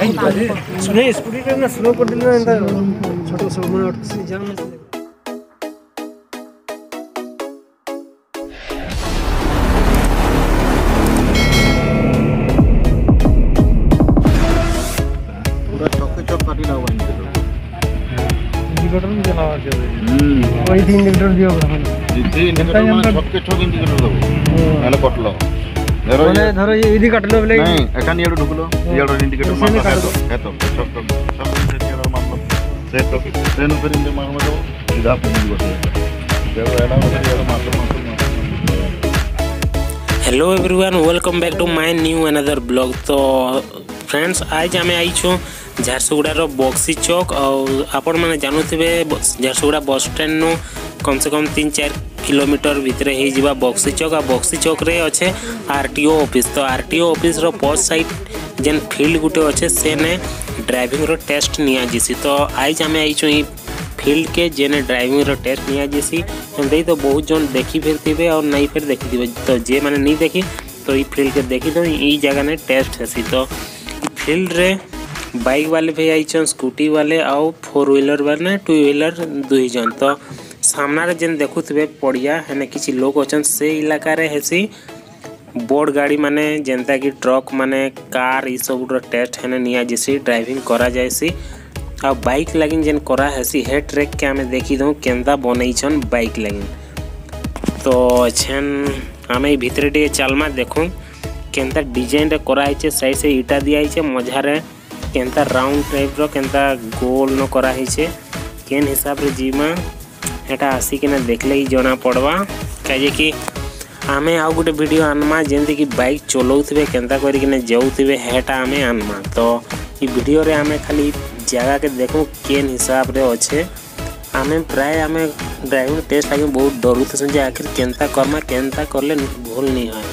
सुने स्कूटी का ना स्लो कर दिल ना छोटो सब मन ऑटो से जाम में चले पूरा चौक काटी ना हुआ इंडिकेटर भी चला के वही 3 इंडिकेटर दियो इंडिकेटर में चौक इंडिकेटर दबो नाले कटलो মানে ধরো এইদি কাটলো বলে नहीं এখানে এড় ঢুকলো এড় इंडिकेटर মারলো এত চক সেটার মারলো সেট ট্রেন উপরে ইন্ডে মারলো তো সিধা পৌঁছে গেছে দেখো এড় মারলো hello everyone welcome back to my new another blog. तो फ्रेंड्स आज आम आई झारसुगुड़ार बक्सी चौक और आपण मैंने जानूे झारसुगुड़ा बस स्टैंड नु कम से कम 3-4 किलोमीटर भितर हो बक्सी चौक। और बक्सी चौक रे अच्छे आरटीओ ऑफिस। तो आरटीओ ऑफिस रो पोस्ट साइड जेन फील्ड गुटे अच्छे से ड्राइविंग रो टेस्ट निया जीसी। तो आज आम आई फील्ड के जेने ड्राइविंग रो टेस्ट निया जीसी एमती। तो बहुत जन देखी फिर और नहीं फिर देखी थे तो जे मैंने नहीं देखी तो ये फील्ड के देखी तो ये जगह ने टेस्ट हेसी। तो फील्ड रे बाइक वाले भी आई स्कूटी वाले और 4 व्हीलर वाले 2 व्हीलर 2 जन। तो सामना रे जेन देखुवे पड़िया है किसी लोग अच्छा से इलाका रे हेसी बोर्ड गाड़ी माने जेनता कि ट्रक माने कार ये सब टेस्ट है निया जीसी ड्राइविंग करा जाएसी। आ बाइक लागिन जेन करा हेसी हेड ट्रैक के आमे देखी दो केंदा बनईछन बाइक लागिन। तो छन आमे भीतर टे चलमा देखो केंता डिजाइन रे करा आइछे साइड से ईटा दिया आइछे मझा रे केंता राउंड टाइप रो केंता गोल न करा आइछे केन हिसाब रे जीमा एटा आसी के ना देखले ही जना पड़वा काजे कि आमे आ गोटे वीडियो आनमा जेंति कि बाइक चलाउथिबे केंता करी कि ना जाउथिबे हेटा आमे आनमा। तो ई वीडियो रे आमे खाली जगह के देखो केन हिसाब रे अच्छे आमे प्राय आमे ड्राइविंग टेस्ट लगे बहुत डरू थे आखिर केंता कर्मा केंता करले भूल नहीं है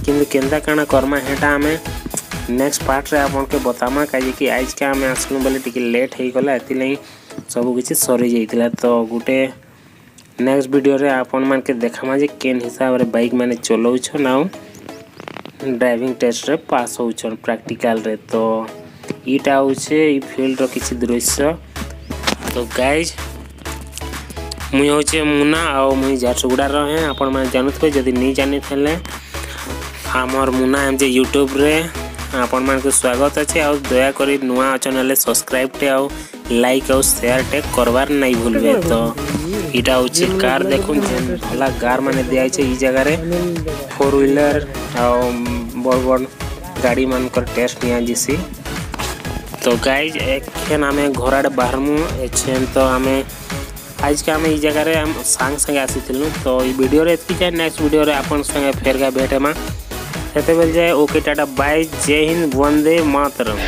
किंतु केंता काना कर्मा हेटा आमे नेक्स्ट पार्ट रे आपन के बतामा काजे कि आज के आमे आसनु बोले टिके लेट हे गला एति लई सब किछि सरी जाइतिला। तो गुटे नेक्स्ट वीडियो रे आपन मान के देखामा जे केन हिसाब रे बाइक माने चलाउ छ नाउ ड्राइविंग टेस्ट रे पास हो छ प्रैक्टिकल रे। तो ईटा होचे ई फील्ड रो किछि दृश्य। तो गाइज मुई होचे मुना आ मुई झारसुगुड़ा रो है आपण माने जानथबे जदी नहीं जानि थले हमर मुना एम जे यूट्यूब रे आपण मान को स्वागत अछि। आ दया करी नुआ चैनल ले सब्सक्राइब टे आ लाइक और शेयर टे करवार नहीं भूलबे। तो ईटा होचे कार देखुन भला कार माने दिया छै ई जगह रे 4 व्हीलर आ बड़ गाड़ी मान कर टेस्ट निया जीसी। तो गाइज एक आमे घर आड़े बाहर मुझे तो आमे आज के आमे ई जगह रे हम सांग संगे आसीथिलु। तो ई वीडियो रे एतकी जाय नेक्स्ट वीडियो रे आपन संगे फेर का भेटेमा हेते बेल जाय ओके टाटा बाय जय हिंद वंदे मातरम।